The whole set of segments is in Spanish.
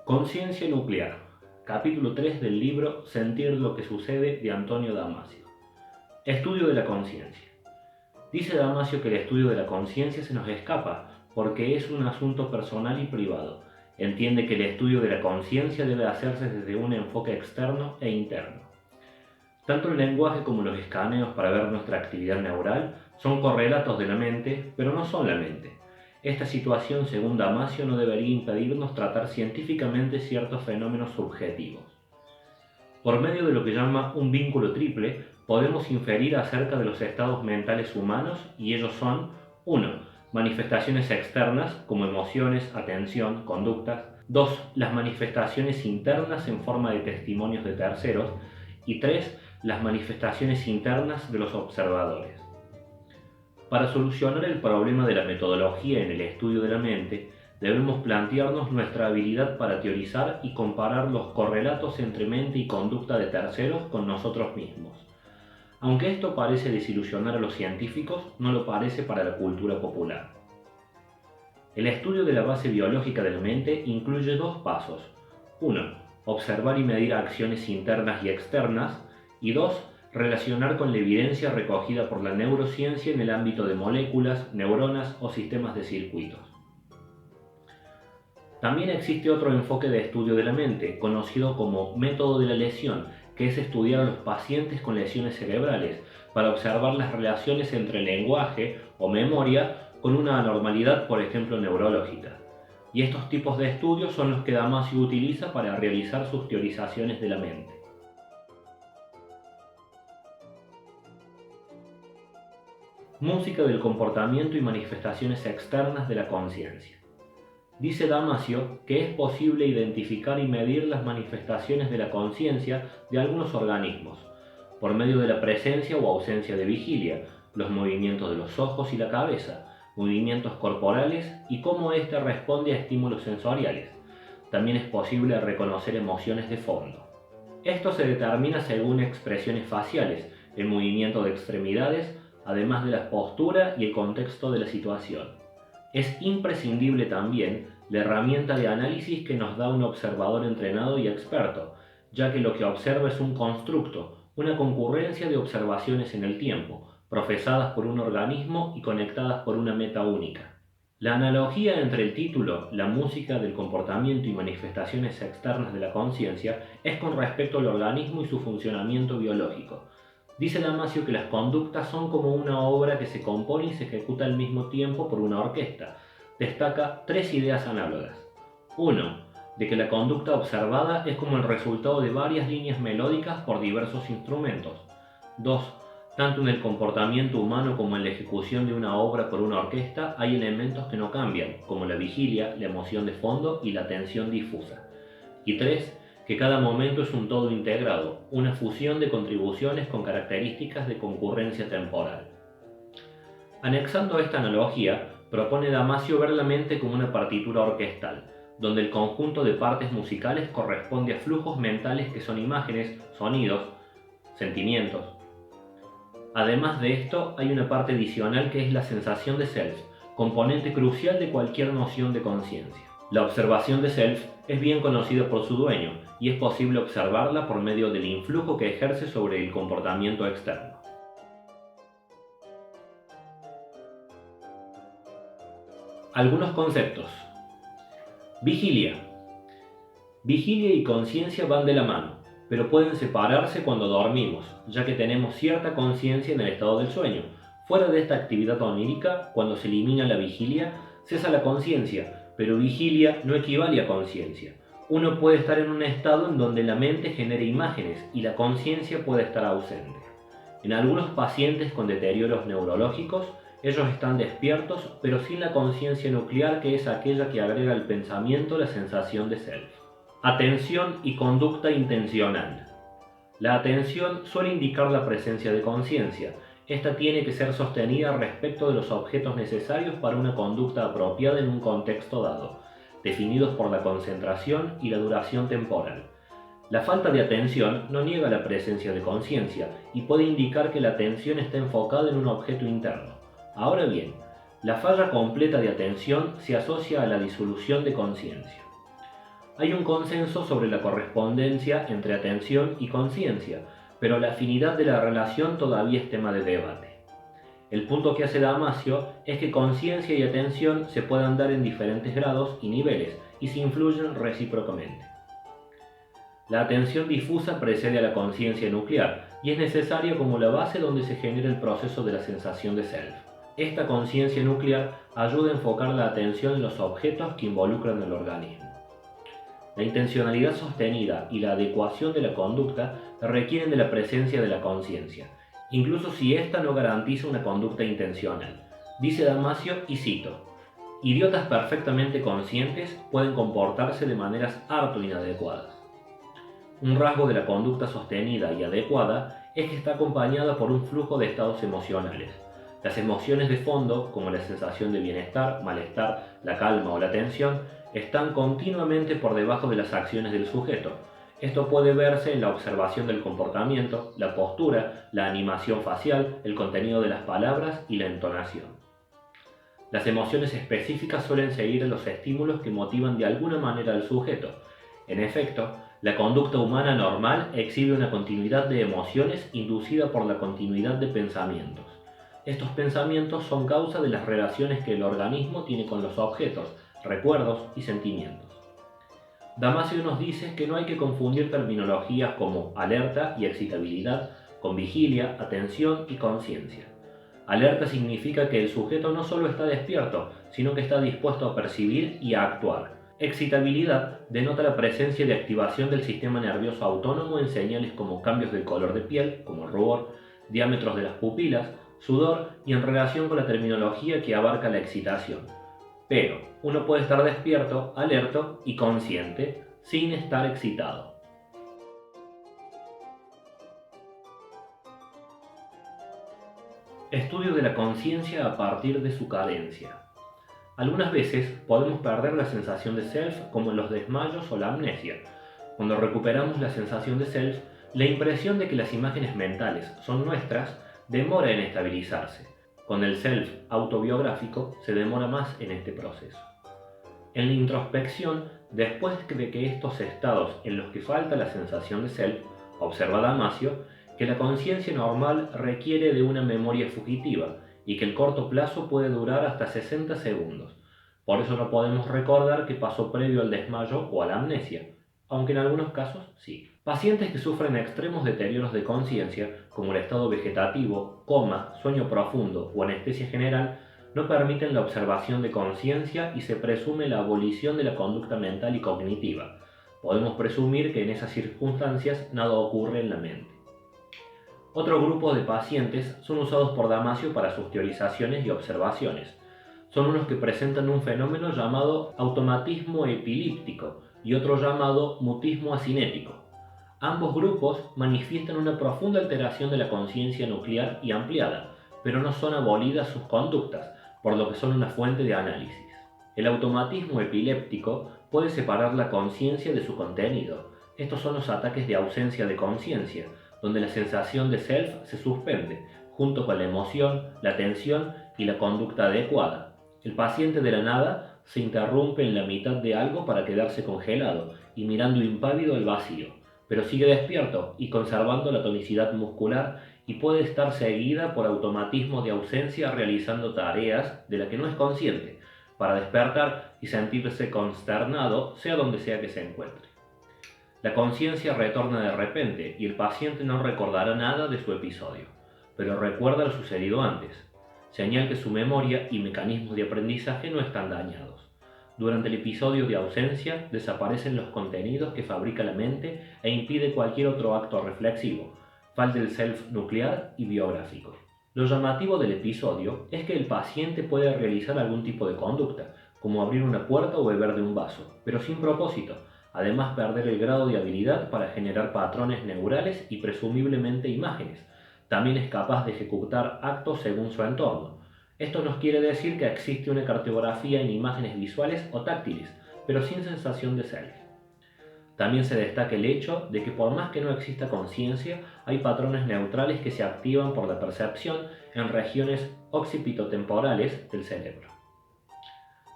Conciencia nuclear. Capítulo 3 del libro Sentir lo que sucede de Antonio Damasio. Estudio de la conciencia. Dice Damasio que el estudio de la conciencia se nos escapa porque es un asunto personal y privado. Entiende que el estudio de la conciencia debe hacerse desde un enfoque externo e interno. Tanto el lenguaje como los escaneos para ver nuestra actividad neural son correlatos de la mente, pero no son la mente. Esta situación, según Damasio, no debería impedirnos tratar científicamente ciertos fenómenos subjetivos. Por medio de lo que llama un vínculo triple, podemos inferir acerca de los estados mentales humanos y ellos son 1. Manifestaciones externas como emociones, atención, conductas. 2. Las manifestaciones internas en forma de testimonios de terceros. Y 3. Las manifestaciones internas de los observadores. Para solucionar el problema de la metodología en el estudio de la mente, debemos plantearnos nuestra habilidad para teorizar y comparar los correlatos entre mente y conducta de terceros con nosotros mismos. Aunque esto parece desilusionar a los científicos, no lo parece para la cultura popular. El estudio de la base biológica de la mente incluye dos pasos. 1. Observar y medir acciones internas y externas. Y 2. Relacionar con la evidencia recogida por la neurociencia en el ámbito de moléculas, neuronas o sistemas de circuitos. También existe otro enfoque de estudio de la mente, conocido como método de la lesión, que es estudiar a los pacientes con lesiones cerebrales para observar las relaciones entre lenguaje o memoria con una anormalidad, por ejemplo, neurológica. Y estos tipos de estudios son los que Damasio utiliza para realizar sus teorizaciones de la mente. Música del comportamiento y manifestaciones externas de la conciencia. Dice Damasio que es posible identificar y medir las manifestaciones de la conciencia de algunos organismos, por medio de la presencia o ausencia de vigilia, los movimientos de los ojos y la cabeza, movimientos corporales y cómo éste responde a estímulos sensoriales. También es posible reconocer emociones de fondo. Esto se determina según expresiones faciales, el movimiento de extremidades, además de la postura y el contexto de la situación. Es imprescindible también la herramienta de análisis que nos da un observador entrenado y experto, ya que lo que observa es un constructo, una concurrencia de observaciones en el tiempo, profesadas por un organismo y conectadas por una meta única. La analogía entre el título, la música del comportamiento y manifestaciones externas de la conciencia, es con respecto al organismo y su funcionamiento biológico. Dice Damasio que las conductas son como una obra que se compone y se ejecuta al mismo tiempo por una orquesta. Destaca tres ideas análogas. 1. De que la conducta observada es como el resultado de varias líneas melódicas por diversos instrumentos. 2. Tanto en el comportamiento humano como en la ejecución de una obra por una orquesta hay elementos que no cambian, como la vigilia, la emoción de fondo y la atención difusa. Y 3. Que cada momento es un todo integrado, una fusión de contribuciones con características de concurrencia temporal. Anexando esta analogía, propone Damasio ver la mente como una partitura orquestal, donde el conjunto de partes musicales corresponde a flujos mentales que son imágenes, sonidos, sentimientos. Además de esto, hay una parte adicional que es la sensación de self, componente crucial de cualquier noción de conciencia. La observación de self es bien conocida por su dueño y es posible observarla por medio del influjo que ejerce sobre el comportamiento externo. Algunos conceptos. Vigilia. Vigilia y conciencia van de la mano, pero pueden separarse cuando dormimos, ya que tenemos cierta conciencia en el estado del sueño. Fuera de esta actividad onírica, cuando se elimina la vigilia, cesa la conciencia, pero vigilia no equivale a conciencia. Uno puede estar en un estado en donde la mente genera imágenes y la conciencia puede estar ausente. En algunos pacientes con deterioros neurológicos, ellos están despiertos, pero sin la conciencia nuclear, que es aquella que agrega al pensamiento la sensación de self. Atención y conducta intencional. La atención suele indicar la presencia de conciencia. Esta tiene que ser sostenida respecto de los objetos necesarios para una conducta apropiada en un contexto dado, definidos por la concentración y la duración temporal. La falta de atención no niega la presencia de conciencia y puede indicar que la atención está enfocada en un objeto interno. Ahora bien, la falla completa de atención se asocia a la disolución de conciencia. Hay un consenso sobre la correspondencia entre atención y conciencia, pero la afinidad de la relación todavía es tema de debate. El punto que hace Damasio es que conciencia y atención se pueden dar en diferentes grados y niveles y se influyen recíprocamente. La atención difusa precede a la conciencia nuclear y es necesaria como la base donde se genera el proceso de la sensación de self. Esta conciencia nuclear ayuda a enfocar la atención en los objetos que involucran al organismo. La intencionalidad sostenida y la adecuación de la conducta requieren de la presencia de la conciencia, incluso si ésta no garantiza una conducta intencional. Dice Damasio, y cito, idiotas perfectamente conscientes pueden comportarse de maneras harto inadecuadas. Un rasgo de la conducta sostenida y adecuada es que está acompañada por un flujo de estados emocionales. Las emociones de fondo, como la sensación de bienestar, malestar, la calma o la tensión, están continuamente por debajo de las acciones del sujeto. Esto puede verse en la observación del comportamiento, la postura, la animación facial, el contenido de las palabras y la entonación. Las emociones específicas suelen seguir a los estímulos que motivan de alguna manera al sujeto. En efecto, la conducta humana normal exhibe una continuidad de emociones inducida por la continuidad de pensamientos. Estos pensamientos son causa de las relaciones que el organismo tiene con los objetos, recuerdos y sentimientos. Damasio nos dice que no hay que confundir terminologías como alerta y excitabilidad con vigilia, atención y conciencia. Alerta significa que el sujeto no solo está despierto, sino que está dispuesto a percibir y a actuar. Excitabilidad denota la presencia de activación del sistema nervioso autónomo en señales como cambios del color de piel, como rubor, diámetros de las pupilas, sudor y en relación con la terminología que abarca la excitación. Pero uno puede estar despierto, alerta y consciente sin estar excitado. Estudio de la conciencia a partir de su cadencia. Algunas veces podemos perder la sensación de self como en los desmayos o la amnesia. Cuando recuperamos la sensación de self, la impresión de que las imágenes mentales son nuestras demora en estabilizarse. Con el self autobiográfico se demora más en este proceso. En la introspección, después de que estos estados en los que falta la sensación de self, observa Damasio que la conciencia normal requiere de una memoria fugitiva y que el corto plazo puede durar hasta 60 segundos. Por eso no podemos recordar qué pasó previo al desmayo o a la amnesia, aunque en algunos casos sí. Pacientes que sufren extremos deterioros de conciencia, como el estado vegetativo, coma, sueño profundo o anestesia general, no permiten la observación de conciencia y se presume la abolición de la conducta mental y cognitiva. Podemos presumir que en esas circunstancias nada ocurre en la mente. Otro grupo de pacientes son usados por Damasio para sus teorizaciones y observaciones. Son unos que presentan un fenómeno llamado automatismo epilíptico y otro llamado mutismo asinético. Ambos grupos manifiestan una profunda alteración de la conciencia nuclear y ampliada, pero no son abolidas sus conductas, por lo que son una fuente de análisis. El automatismo epiléptico puede separar la conciencia de su contenido. Estos son los ataques de ausencia de conciencia, donde la sensación de self se suspende, junto con la emoción, la atención y la conducta adecuada. El paciente de la nada se interrumpe en la mitad de algo para quedarse congelado y mirando impávido al vacío, pero sigue despierto y conservando la tonicidad muscular y puede estar seguida por automatismos de ausencia realizando tareas de las que no es consciente, para despertar y sentirse consternado sea donde sea que se encuentre. La conciencia retorna de repente y el paciente no recordará nada de su episodio, pero recuerda lo sucedido antes, señal que su memoria y mecanismos de aprendizaje no están dañados. Durante el episodio de ausencia desaparecen los contenidos que fabrica la mente e impide cualquier otro acto reflexivo, falta el self nuclear y biográfico. Lo llamativo del episodio es que el paciente puede realizar algún tipo de conducta, como abrir una puerta o beber de un vaso, pero sin propósito. Además, perder el grado de habilidad para generar patrones neurales y presumiblemente imágenes. También es capaz de ejecutar actos según su entorno. Esto nos quiere decir que existe una cartografía en imágenes visuales o táctiles, pero sin sensación de self. También se destaca el hecho de que por más que no exista conciencia, hay patrones neutrales que se activan por la percepción en regiones occipitotemporales del cerebro.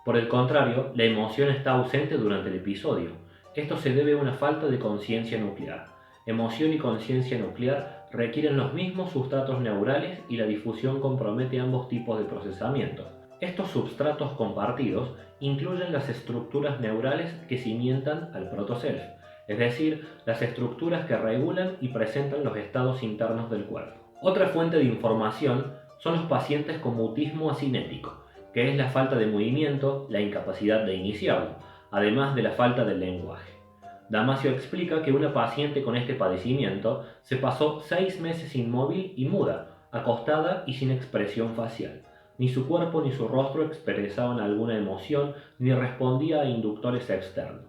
Por el contrario, la emoción está ausente durante el episodio. Esto se debe a una falta de conciencia nuclear. Emoción y conciencia nuclear requieren los mismos sustratos neurales y la difusión compromete ambos tipos de procesamiento. Estos substratos compartidos incluyen las estructuras neurales que cimientan al protoself, es decir, las estructuras que regulan y presentan los estados internos del cuerpo. Otra fuente de información son los pacientes con mutismo asinético, que es la falta de movimiento, la incapacidad de iniciarlo, además de la falta del lenguaje. Damasio explica que una paciente con este padecimiento se pasó 6 meses inmóvil y muda, acostada y sin expresión facial. Ni su cuerpo ni su rostro expresaban alguna emoción ni respondía a inductores externos.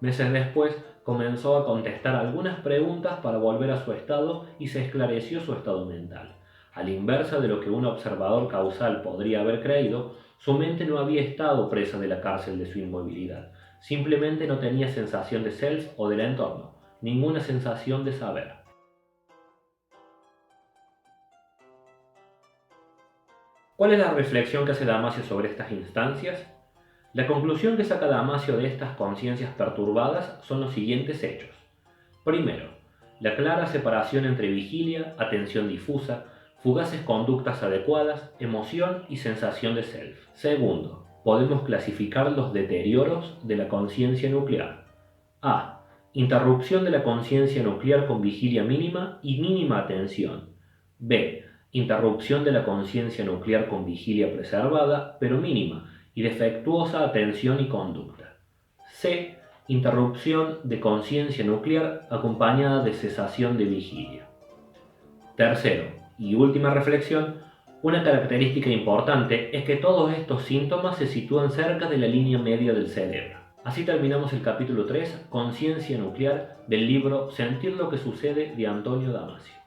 Meses después comenzó a contestar algunas preguntas para volver a su estado y se esclareció su estado mental. A la inversa de lo que un observador causal podría haber creído, su mente no había estado presa de la cárcel de su inmovilidad. Simplemente no tenía sensación de self o del entorno, ninguna sensación de saber. ¿Cuál es la reflexión que hace Damasio sobre estas instancias? La conclusión que saca Damasio de estas conciencias perturbadas son los siguientes hechos. Primero, la clara separación entre vigilia, atención difusa, fugaces conductas adecuadas, emoción y sensación de self. Segundo, podemos clasificar los deterioros de la conciencia nuclear. A. Interrupción de la conciencia nuclear con vigilia mínima y mínima atención. B. Interrupción de la conciencia nuclear con vigilia preservada, pero mínima, y defectuosa atención y conducta. C. Interrupción de conciencia nuclear acompañada de cesación de vigilia. Tercero, y última reflexión, una característica importante es que todos estos síntomas se sitúan cerca de la línea media del cerebro. Así terminamos el capítulo 3, Conciencia nuclear, del libro Sentir lo que sucede de Antonio Damasio.